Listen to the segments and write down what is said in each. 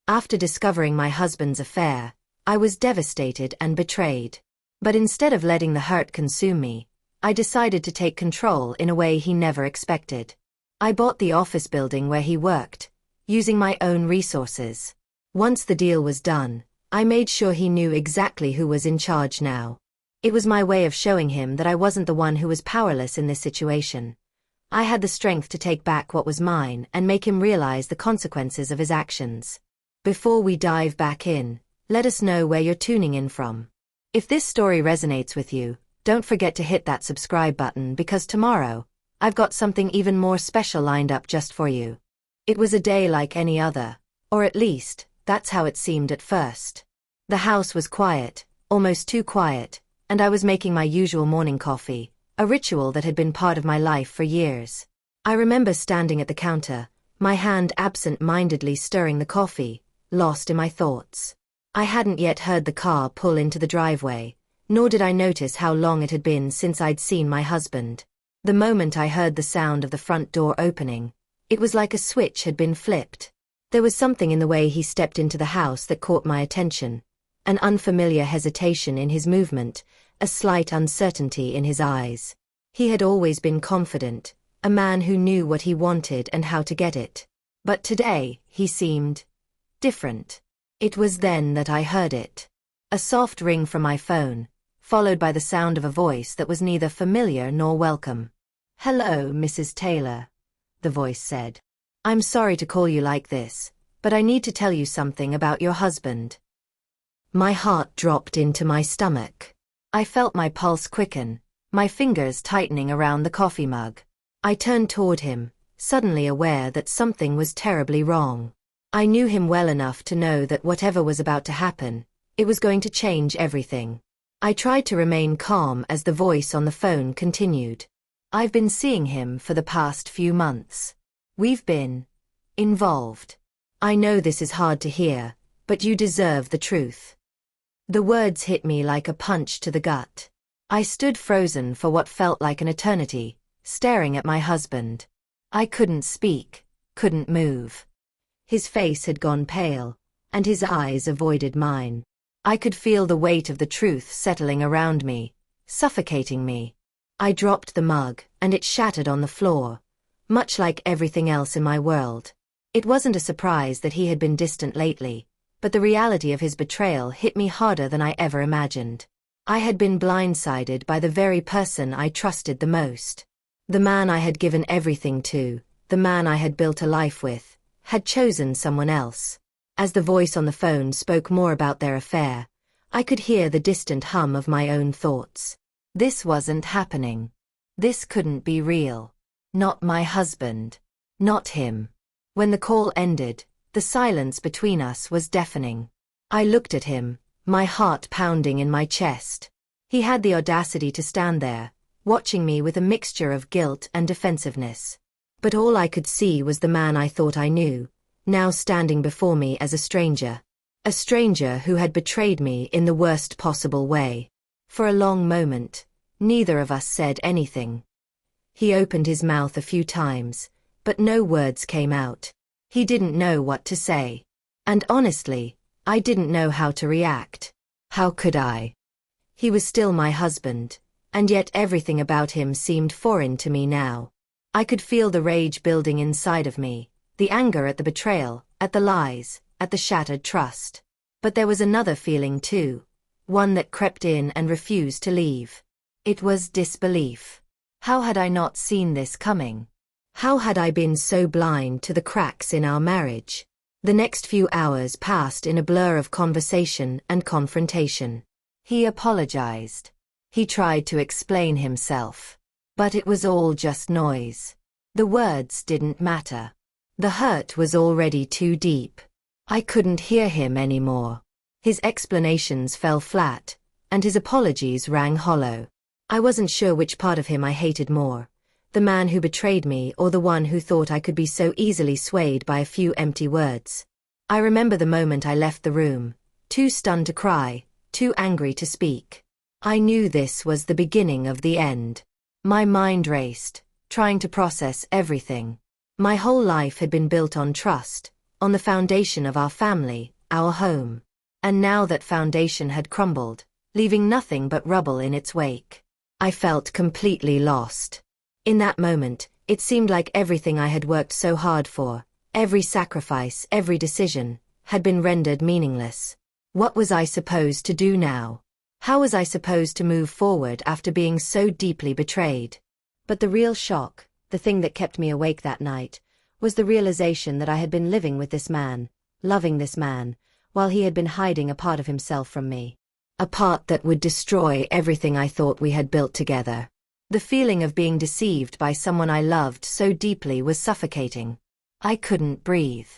After discovering my husband's affair, I was devastated and betrayed. But instead of letting the hurt consume me, I decided to take control in a way he never expected. I bought the office building where he worked, using my own resources. Once the deal was done, I made sure he knew exactly who was in charge now. It was my way of showing him that I wasn't the one who was powerless in this situation. I had the strength to take back what was mine and make him realize the consequences of his actions. Before we dive back in, let us know where you're tuning in from. If this story resonates with you, don't forget to hit that subscribe button because tomorrow, I've got something even more special lined up just for you. It was a day like any other, or at least, that's how it seemed at first. The house was quiet, almost too quiet, and I was making my usual morning coffee, a ritual that had been part of my life for years. I remember standing at the counter, my hand absent-mindedly stirring the coffee, lost in my thoughts. I hadn't yet heard the car pull into the driveway, nor did I notice how long it had been since I'd seen my husband. The moment I heard the sound of the front door opening, it was like a switch had been flipped. There was something in the way he stepped into the house that caught my attention, an unfamiliar hesitation in his movement, a slight uncertainty in his eyes. He had always been confident, a man who knew what he wanted and how to get it. But today, he seemed different. It was then that I heard it. A soft ring from my phone, followed by the sound of a voice that was neither familiar nor welcome. "Hello, Mrs. Taylor," the voice said. "I'm sorry to call you like this, but I need to tell you something about your husband." My heart dropped into my stomach. I felt my pulse quicken, my fingers tightening around the coffee mug. I turned toward him, suddenly aware that something was terribly wrong. I knew him well enough to know that whatever was about to happen, it was going to change everything. I tried to remain calm as the voice on the phone continued. "I've been seeing him for the past few months. We've been involved. I know this is hard to hear, but you deserve the truth." The words hit me like a punch to the gut. I stood frozen for what felt like an eternity, staring at my husband. I couldn't speak, couldn't move. His face had gone pale, and his eyes avoided mine. I could feel the weight of the truth settling around me, suffocating me. I dropped the mug, and it shattered on the floor, much like everything else in my world. It wasn't a surprise that he had been distant lately, but the reality of his betrayal hit me harder than I ever imagined. I had been blindsided by the very person I trusted the most. The man I had given everything to, the man I had built a life with, had chosen someone else. As the voice on the phone spoke more about their affair, I could hear the distant hum of my own thoughts. This wasn't happening. This couldn't be real. Not my husband. Not him. When the call ended, the silence between us was deafening. I looked at him, my heart pounding in my chest. He had the audacity to stand there, watching me with a mixture of guilt and defensiveness. But all I could see was the man I thought I knew, now standing before me as a stranger. A stranger who had betrayed me in the worst possible way. For a long moment, neither of us said anything. He opened his mouth a few times, but no words came out. He didn't know what to say. And honestly, I didn't know how to react. How could I? He was still my husband, and yet everything about him seemed foreign to me now. I could feel the rage building inside of me, the anger at the betrayal, at the lies, at the shattered trust. But there was another feeling too, one that crept in and refused to leave. It was disbelief. How had I not seen this coming? How had I been so blind to the cracks in our marriage? The next few hours passed in a blur of conversation and confrontation. He apologized. He tried to explain himself. But it was all just noise. The words didn't matter. The hurt was already too deep. I couldn't hear him anymore. His explanations fell flat, and his apologies rang hollow. I wasn't sure which part of him I hated more, the man who betrayed me or the one who thought I could be so easily swayed by a few empty words. I remember the moment I left the room, too stunned to cry, too angry to speak. I knew this was the beginning of the end. My mind raced, trying to process everything. My whole life had been built on trust, on the foundation of our family, our home. And now that foundation had crumbled, leaving nothing but rubble in its wake. I felt completely lost. In that moment, it seemed like everything I had worked so hard for, every sacrifice, every decision, had been rendered meaningless. What was I supposed to do now? How was I supposed to move forward after being so deeply betrayed? But the real shock, the thing that kept me awake that night, was the realization that I had been living with this man, loving this man, while he had been hiding a part of himself from me. A part that would destroy everything I thought we had built together. The feeling of being deceived by someone I loved so deeply was suffocating. I couldn't breathe.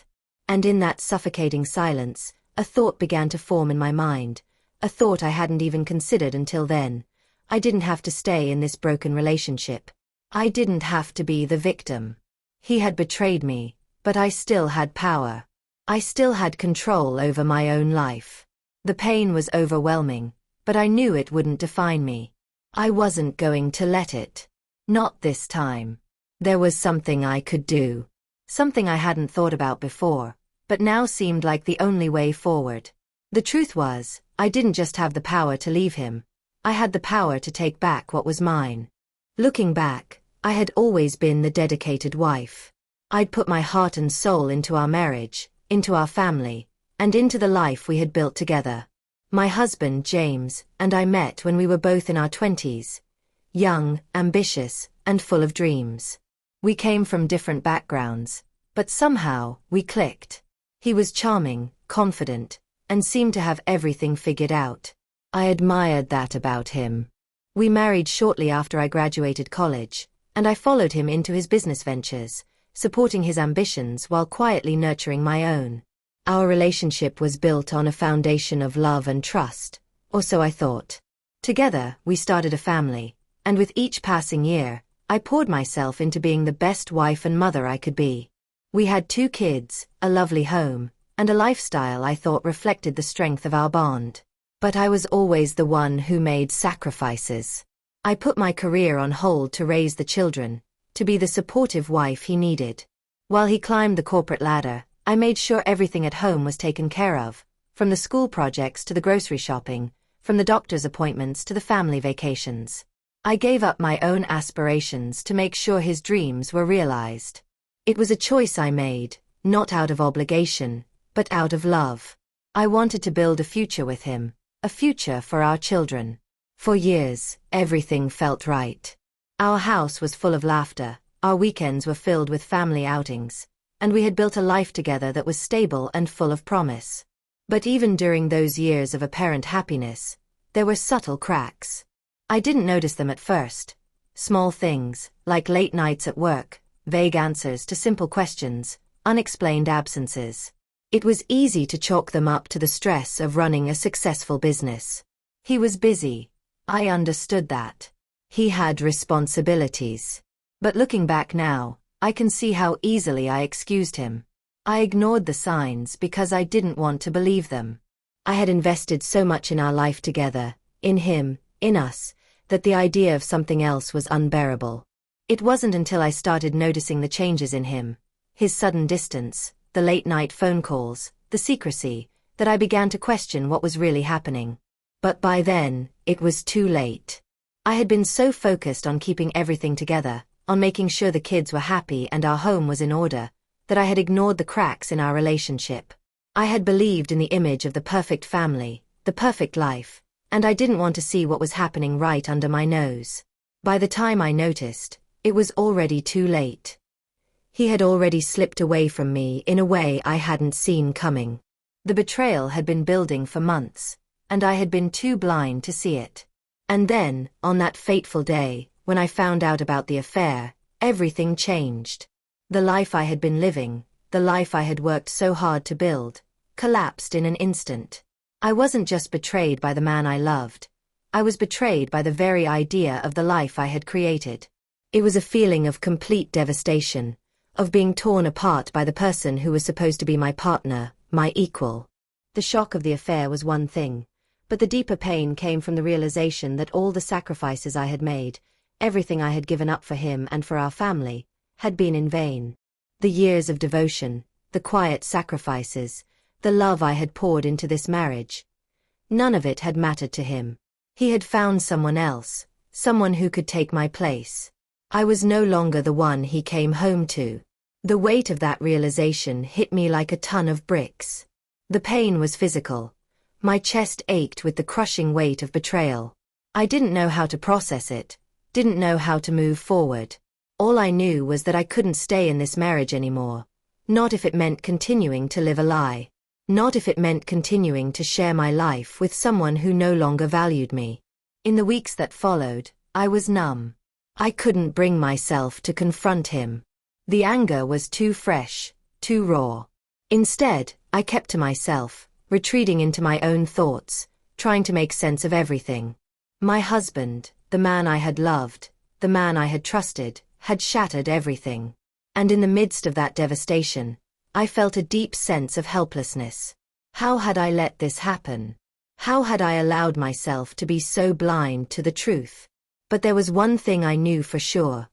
And in that suffocating silence, a thought began to form in my mind, a thought I hadn't even considered until then. I didn't have to stay in this broken relationship. I didn't have to be the victim. He had betrayed me, but I still had power. I still had control over my own life. The pain was overwhelming, but I knew it wouldn't define me. I wasn't going to let it. Not this time. There was something I could do. Something I hadn't thought about before, but now seemed like the only way forward. The truth was, I didn't just have the power to leave him. I had the power to take back what was mine. Looking back, I had always been the dedicated wife. I'd put my heart and soul into our marriage, into our family, and into the life we had built together. My husband, James, and I met when we were both in our 20s. Young, ambitious, and full of dreams. We came from different backgrounds, but somehow, we clicked. He was charming, confident, and seemed to have everything figured out. I admired that about him. We married shortly after I graduated college, and I followed him into his business ventures, supporting his ambitions while quietly nurturing my own. Our relationship was built on a foundation of love and trust, or so I thought. Together, we started a family, and with each passing year, I poured myself into being the best wife and mother I could be. We had 2 kids, a lovely home, and a lifestyle I thought reflected the strength of our bond. But I was always the one who made sacrifices. I put my career on hold to raise the children, to be the supportive wife he needed. While he climbed the corporate ladder, I made sure everything at home was taken care of, from the school projects to the grocery shopping, from the doctor's appointments to the family vacations. I gave up my own aspirations to make sure his dreams were realized. It was a choice I made, not out of obligation, but out of love. I wanted to build a future with him, a future for our children. For years, everything felt right. Our house was full of laughter, our weekends were filled with family outings, and we had built a life together that was stable and full of promise. But even during those years of apparent happiness, there were subtle cracks. I didn't notice them at first. Small things, like late nights at work, vague answers to simple questions, unexplained absences. It was easy to chalk them up to the stress of running a successful business. He was busy. I understood that. He had responsibilities. But looking back now, I can see how easily I excused him. I ignored the signs because I didn't want to believe them. I had invested so much in our life together, in him, in us, that the idea of something else was unbearable. It wasn't until I started noticing the changes in him, his sudden distance, the late-night phone calls, the secrecy, that I began to question what was really happening. But by then, it was too late. I had been so focused on keeping everything together, on making sure the kids were happy and our home was in order, that I had ignored the cracks in our relationship. I had believed in the image of the perfect family, the perfect life, and I didn't want to see what was happening right under my nose. By the time I noticed, it was already too late. He had already slipped away from me in a way I hadn't seen coming. The betrayal had been building for months, and I had been too blind to see it. And then, on that fateful day, when I found out about the affair, everything changed. The life I had been living, the life I had worked so hard to build, collapsed in an instant. I wasn't just betrayed by the man I loved. I was betrayed by the very idea of the life I had created. It was a feeling of complete devastation, of being torn apart by the person who was supposed to be my partner, my equal. The shock of the affair was one thing, but the deeper pain came from the realization that all the sacrifices I had made, everything I had given up for him and for our family, had been in vain. The years of devotion, the quiet sacrifices, the love I had poured into this marriage. None of it had mattered to him. He had found someone else, someone who could take my place. I was no longer the one he came home to. The weight of that realization hit me like a ton of bricks. The pain was physical. My chest ached with the crushing weight of betrayal. I didn't know how to process it, didn't know how to move forward. All I knew was that I couldn't stay in this marriage anymore. Not if it meant continuing to live a lie. Not if it meant continuing to share my life with someone who no longer valued me. In the weeks that followed, I was numb. I couldn't bring myself to confront him. The anger was too fresh, too raw. Instead, I kept to myself, retreating into my own thoughts, trying to make sense of everything. My husband, the man I had loved, the man I had trusted, had shattered everything. And in the midst of that devastation, I felt a deep sense of helplessness. How had I let this happen? How had I allowed myself to be so blind to the truth? But there was one thing I knew for sure.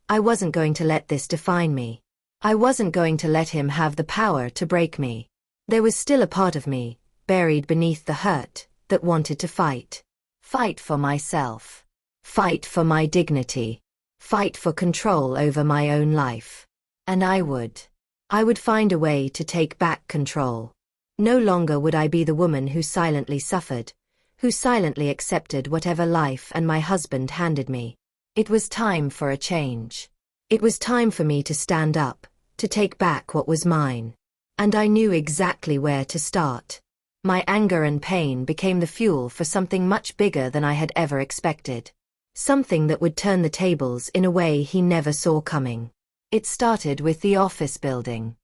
I wasn't going to let this define me. I wasn't going to let him have the power to break me. There was still a part of me, buried beneath the hurt, that wanted to fight. Fight for myself. Fight for my dignity. Fight for control over my own life. And I would. I would find a way to take back control. No longer would I be the woman who silently suffered, who silently accepted whatever life and my husband handed me. It was time for a change. It was time for me to stand up, to take back what was mine. And I knew exactly where to start. My anger and pain became the fuel for something much bigger than I had ever expected. Something that would turn the tables in a way he never saw coming. It started with the office building.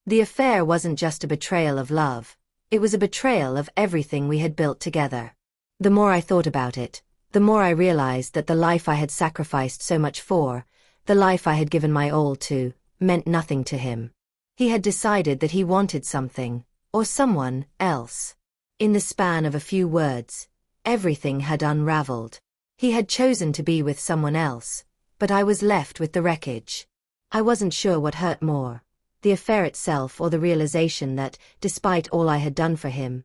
The affair wasn't just a betrayal of love, it was a betrayal of everything we had built together. The more I thought about it, the more I realized that the life I had sacrificed so much for, the life I had given my all to, meant nothing to him. He had decided that he wanted something, or someone, else. In the span of a few words, everything had unraveled. He had chosen to be with someone else, but I was left with the wreckage. I wasn't sure what hurt more, the affair itself or the realization that, despite all I had done for him,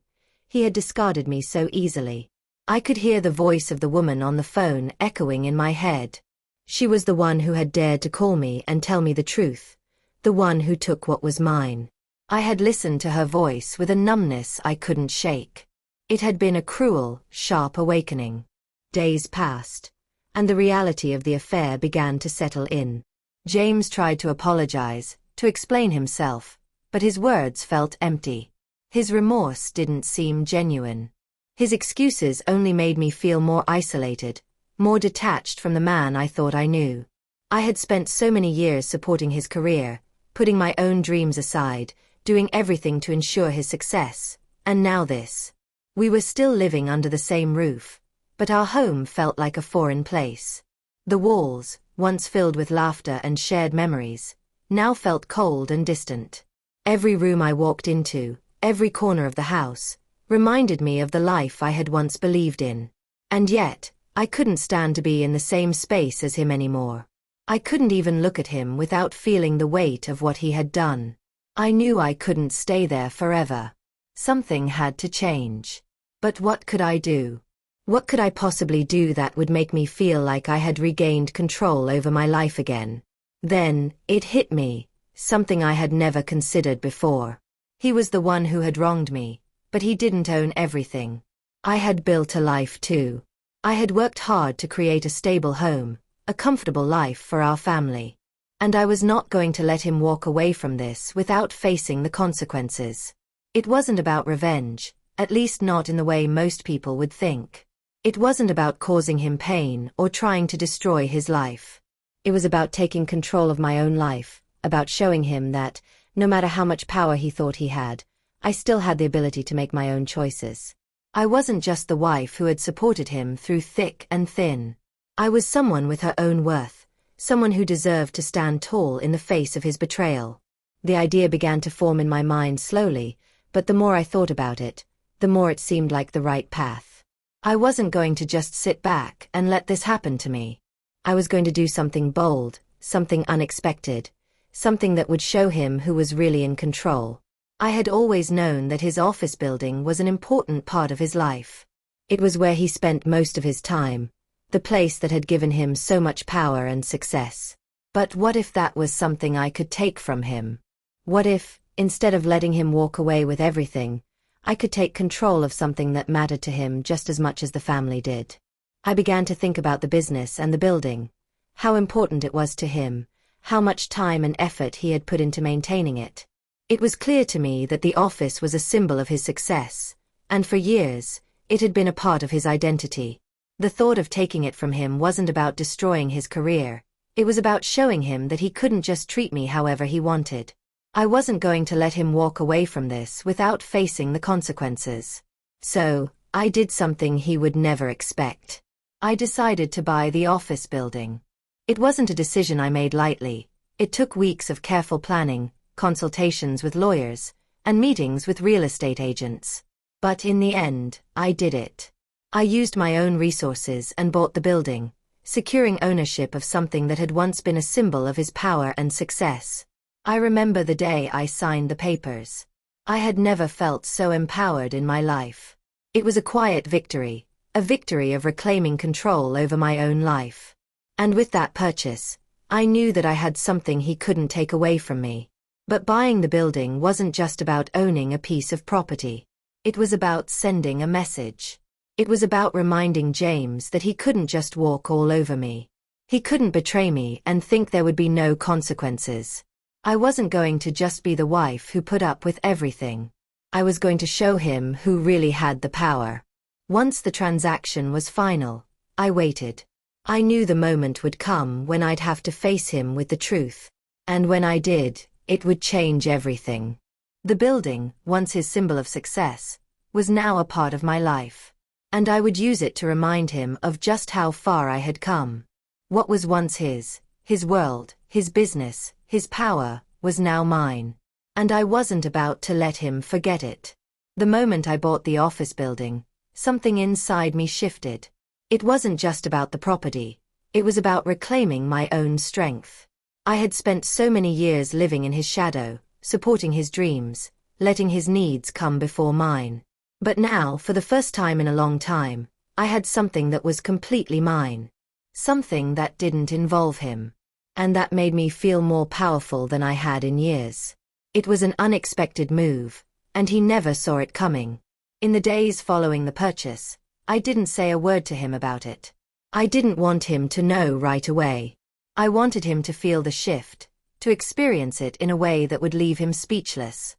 he had discarded me so easily. I could hear the voice of the woman on the phone echoing in my head. She was the one who had dared to call me and tell me the truth, the one who took what was mine. I had listened to her voice with a numbness I couldn't shake. It had been a cruel, sharp awakening. Days passed, and the reality of the affair began to settle in. James tried to apologize, to explain himself, but his words felt empty. His remorse didn't seem genuine. His excuses only made me feel more isolated, more detached from the man I thought I knew. I had spent so many years supporting his career, putting my own dreams aside, doing everything to ensure his success, and now this. We were still living under the same roof, but our home felt like a foreign place. The walls, once filled with laughter and shared memories, now felt cold and distant. Every room I walked into, every corner of the house, reminded me of the life I had once believed in. And yet, I couldn't stand to be in the same space as him anymore. I couldn't even look at him without feeling the weight of what he had done. I knew I couldn't stay there forever. Something had to change. But what could I do? What could I possibly do that would make me feel like I had regained control over my life again? Then, it hit me, something I had never considered before. He was the one who had wronged me, but he didn't own everything. I had built a life too. I had worked hard to create a stable home, a comfortable life for our family. And I was not going to let him walk away from this without facing the consequences. It wasn't about revenge, at least not in the way most people would think. It wasn't about causing him pain or trying to destroy his life. It was about taking control of my own life, about showing him that, no matter how much power he thought he had, I still had the ability to make my own choices. I wasn't just the wife who had supported him through thick and thin. I was someone with her own worth, someone who deserved to stand tall in the face of his betrayal. The idea began to form in my mind slowly, but the more I thought about it, the more it seemed like the right path. I wasn't going to just sit back and let this happen to me. I was going to do something bold, something unexpected, something that would show him who was really in control. I had always known that his office building was an important part of his life. It was where he spent most of his time, the place that had given him so much power and success. But what if that was something I could take from him? What if, instead of letting him walk away with everything, I could take control of something that mattered to him just as much as the family did? I began to think about the business and the building, how important it was to him, how much time and effort he had put into maintaining it. It was clear to me that the office was a symbol of his success, and for years, it had been a part of his identity. The thought of taking it from him wasn't about destroying his career, it was about showing him that he couldn't just treat me however he wanted. I wasn't going to let him walk away from this without facing the consequences. So, I did something he would never expect. I decided to buy the office building. It wasn't a decision I made lightly. It took weeks of careful planning, consultations with lawyers, and meetings with real estate agents. But in the end, I did it. I used my own resources and bought the building, securing ownership of something that had once been a symbol of his power and success. I remember the day I signed the papers. I had never felt so empowered in my life. It was a quiet victory, a victory of reclaiming control over my own life. And with that purchase, I knew that I had something he couldn't take away from me. But buying the building wasn't just about owning a piece of property. It was about sending a message. It was about reminding James that he couldn't just walk all over me. He couldn't betray me and think there would be no consequences. I wasn't going to just be the wife who put up with everything. I was going to show him who really had the power. Once the transaction was final, I waited. I knew the moment would come when I'd have to face him with the truth. And when I did, it would change everything. The building, once his symbol of success, was now a part of my life. And I would use it to remind him of just how far I had come. What was once his world, his business, his power, was now mine. And I wasn't about to let him forget it. The moment I bought the office building, something inside me shifted. It wasn't just about the property, it was about reclaiming my own strength. I had spent so many years living in his shadow, supporting his dreams, letting his needs come before mine. But now, for the first time in a long time, I had something that was completely mine. Something that didn't involve him. And that made me feel more powerful than I had in years. It was an unexpected move, and he never saw it coming. In the days following the purchase, I didn't say a word to him about it. I didn't want him to know right away. I wanted him to feel the shift, to experience it in a way that would leave him speechless.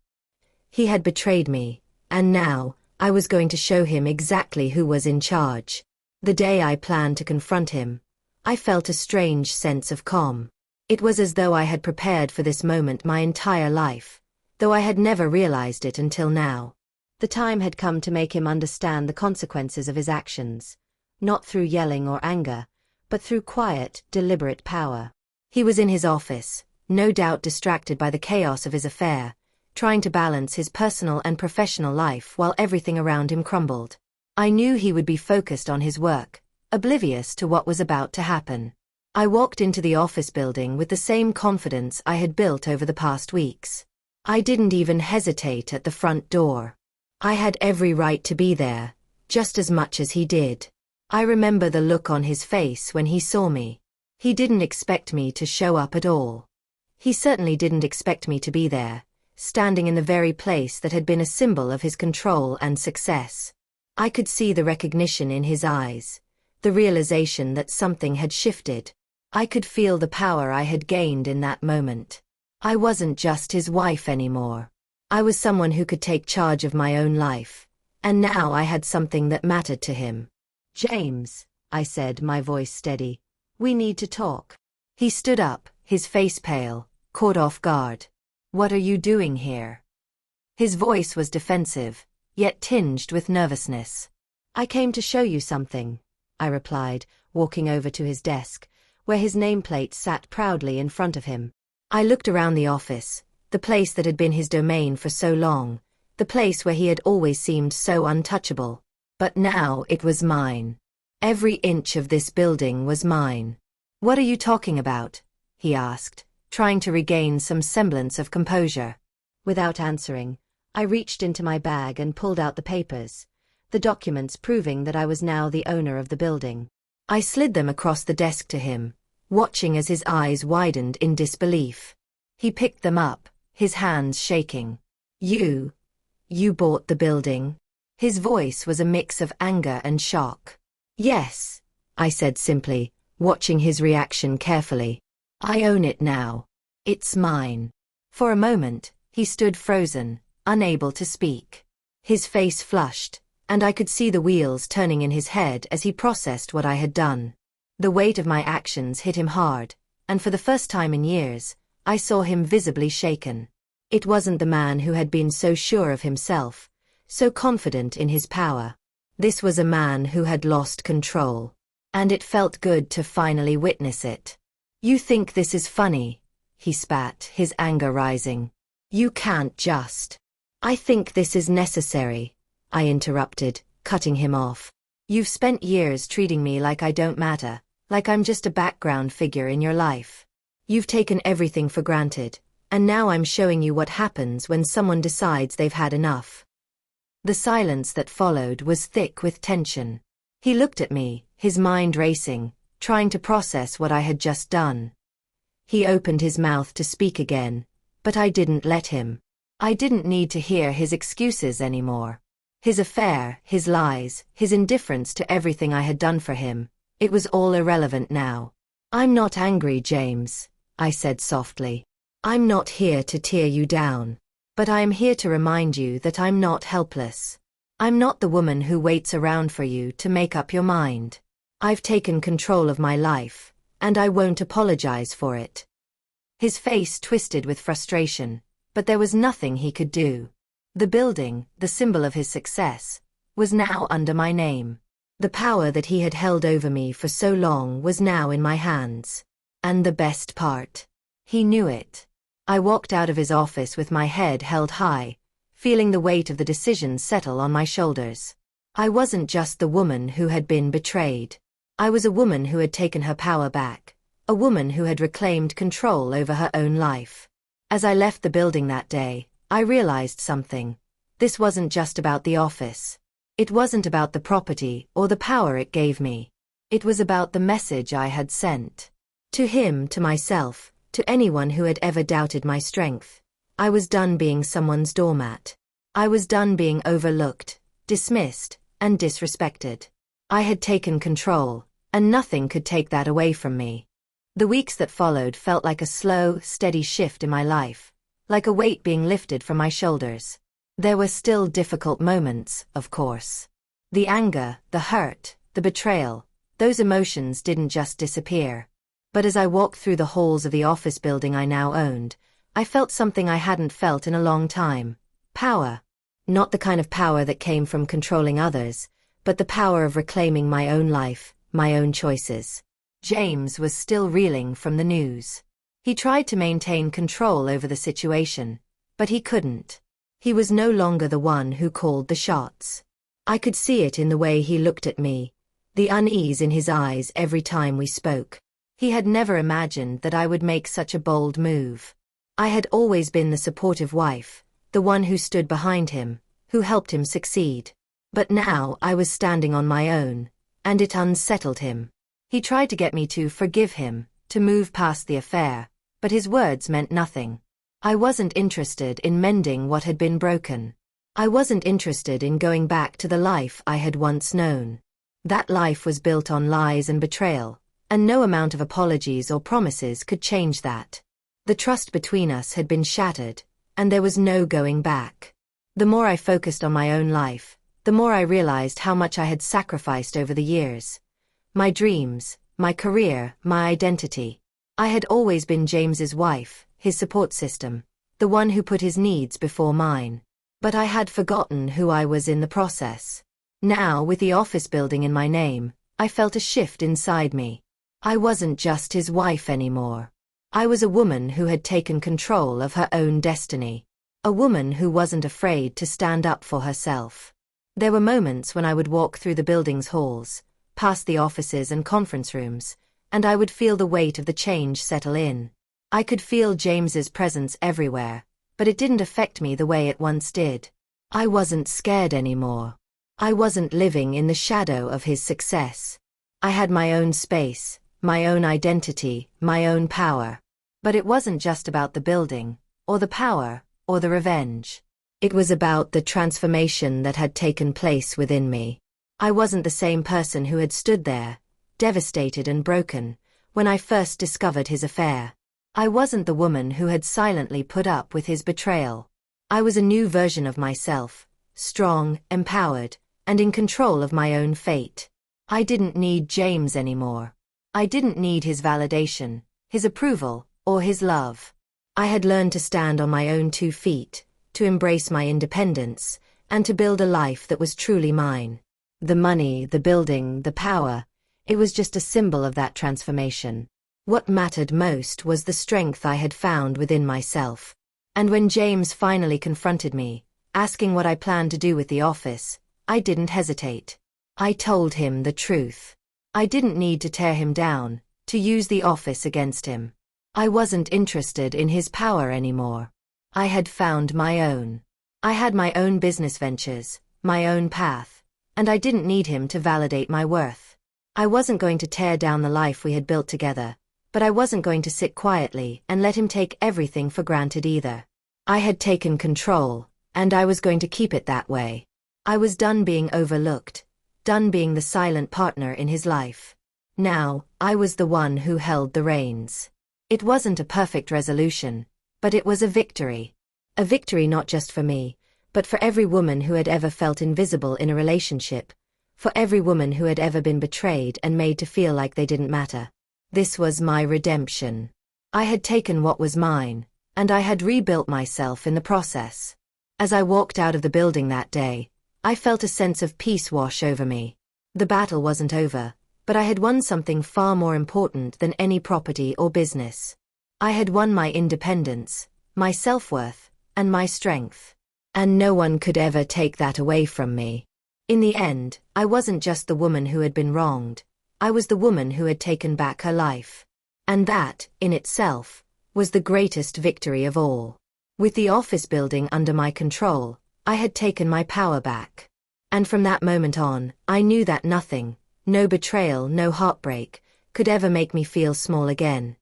He had betrayed me, and now, I was going to show him exactly who was in charge. The day I planned to confront him, I felt a strange sense of calm. It was as though I had prepared for this moment my entire life, though I had never realized it until now. The time had come to make him understand the consequences of his actions, not through yelling or anger, but through quiet, deliberate power. He was in his office, no doubt distracted by the chaos of his affair, trying to balance his personal and professional life while everything around him crumbled. I knew he would be focused on his work, oblivious to what was about to happen. I walked into the office building with the same confidence I had built over the past weeks. I didn't even hesitate at the front door. I had every right to be there, just as much as he did. I remember the look on his face when he saw me. He didn't expect me to show up at all. He certainly didn't expect me to be there, standing in the very place that had been a symbol of his control and success. I could see the recognition in his eyes, the realization that something had shifted. I could feel the power I had gained in that moment. I wasn't just his wife anymore. I was someone who could take charge of my own life, and now I had something that mattered to him. "James," I said, my voice steady, "we need to talk." He stood up, his face pale, caught off guard. "What are you doing here?" His voice was defensive, yet tinged with nervousness. "I came to show you something," I replied, walking over to his desk, where his nameplate sat proudly in front of him. I looked around the office, the place that had been his domain for so long, the place where he had always seemed so untouchable. But now it was mine. Every inch of this building was mine. "What are you talking about?" he asked, trying to regain some semblance of composure. Without answering, I reached into my bag and pulled out the papers, the documents proving that I was now the owner of the building. I slid them across the desk to him, watching as his eyes widened in disbelief. He picked them up, his hands shaking. You bought the building? His voice was a mix of anger and shock. Yes, I said simply, watching his reaction carefully. I own it now. It's mine. For a moment, he stood frozen, unable to speak. His face flushed, and I could see the wheels turning in his head as he processed what I had done. The weight of my actions hit him hard, and for the first time in years, I saw him visibly shaken. It wasn't the man who had been so sure of himself, so confident in his power. This was a man who had lost control. And it felt good to finally witness it. You think this is funny? He spat, his anger rising. You can't just. I think this is necessary, I interrupted, cutting him off. You've spent years treating me like I don't matter, like I'm just a background figure in your life. You've taken everything for granted, and now I'm showing you what happens when someone decides they've had enough. The silence that followed was thick with tension. He looked at me, his mind racing, trying to process what I had just done. He opened his mouth to speak again, but I didn't let him. I didn't need to hear his excuses anymore. His affair, his lies, his indifference to everything I had done for him, it was all irrelevant now. I'm not angry, James, I said softly. I'm not here to tear you down. But I am here to remind you that I'm not helpless. I'm not the woman who waits around for you to make up your mind. I've taken control of my life, and I won't apologize for it. His face twisted with frustration, but there was nothing he could do. The building, the symbol of his success, was now under my name. The power that he had held over me for so long was now in my hands. And the best part, he knew it. I walked out of his office with my head held high, feeling the weight of the decision settle on my shoulders. I wasn't just the woman who had been betrayed. I was a woman who had taken her power back, a woman who had reclaimed control over her own life. As I left the building that day, I realized something. This wasn't just about the office. It wasn't about the property or the power it gave me. It was about the message I had sent. To him, to myself, to anyone who had ever doubted my strength. I was done being someone's doormat. I was done being overlooked, dismissed, and disrespected. I had taken control, and nothing could take that away from me. The weeks that followed felt like a slow, steady shift in my life, like a weight being lifted from my shoulders. There were still difficult moments, of course. The anger, the hurt, the betrayal, those emotions didn't just disappear. But as I walked through the halls of the office building I now owned, I felt something I hadn't felt in a long time. Power. Not the kind of power that came from controlling others, but the power of reclaiming my own life, my own choices. James was still reeling from the news. He tried to maintain control over the situation, but he couldn't. He was no longer the one who called the shots. I could see it in the way he looked at me, the unease in his eyes every time we spoke. He had never imagined that I would make such a bold move. I had always been the supportive wife, the one who stood behind him, who helped him succeed. But now I was standing on my own, and it unsettled him. He tried to get me to forgive him, to move past the affair, but his words meant nothing. I wasn't interested in mending what had been broken. I wasn't interested in going back to the life I had once known. That life was built on lies and betrayal, and no amount of apologies or promises could change that. The trust between us had been shattered, and there was no going back. The more I focused on my own life, the more I realized how much I had sacrificed over the years. My dreams, my career, my identity. I had always been James's wife, his support system, the one who put his needs before mine. But I had forgotten who I was in the process. Now, with the office building in my name, I felt a shift inside me. I wasn't just his wife anymore. I was a woman who had taken control of her own destiny. A woman who wasn't afraid to stand up for herself. There were moments when I would walk through the building's halls, past the offices and conference rooms, and I would feel the weight of the change settle in. I could feel James's presence everywhere, but it didn't affect me the way it once did. I wasn't scared anymore. I wasn't living in the shadow of his success. I had my own space, my own identity, my own power. But it wasn't just about the building, or the power, or the revenge. It was about the transformation that had taken place within me. I wasn't the same person who had stood there, devastated and broken, when I first discovered his affair. I wasn't the woman who had silently put up with his betrayal. I was a new version of myself, strong, empowered, and in control of my own fate. I didn't need James anymore. I didn't need his validation, his approval, or his love. I had learned to stand on my own 2 feet, to embrace my independence, and to build a life that was truly mine. The money, the building, the power, it was just a symbol of that transformation. What mattered most was the strength I had found within myself. And when James finally confronted me, asking what I planned to do with the office, I didn't hesitate. I told him the truth. I didn't need to tear him down, to use the office against him. I wasn't interested in his power anymore. I had found my own. I had my own business ventures, my own path, and I didn't need him to validate my worth. I wasn't going to tear down the life we had built together, but I wasn't going to sit quietly and let him take everything for granted either. I had taken control, and I was going to keep it that way. I was done being overlooked, done being the silent partner in his life. Now, I was the one who held the reins. It wasn't a perfect resolution, but it was a victory. A victory not just for me, but for every woman who had ever felt invisible in a relationship, for every woman who had ever been betrayed and made to feel like they didn't matter. This was my redemption. I had taken what was mine, and I had rebuilt myself in the process. As I walked out of the building that day, I felt a sense of peace wash over me. The battle wasn't over, but I had won something far more important than any property or business. I had won my independence, my self-worth, and my strength. And no one could ever take that away from me. In the end, I wasn't just the woman who had been wronged. I was the woman who had taken back her life. And that, in itself, was the greatest victory of all. With the office building under my control, I had taken my power back. And from that moment on, I knew that nothing, no betrayal, no heartbreak, could ever make me feel small again.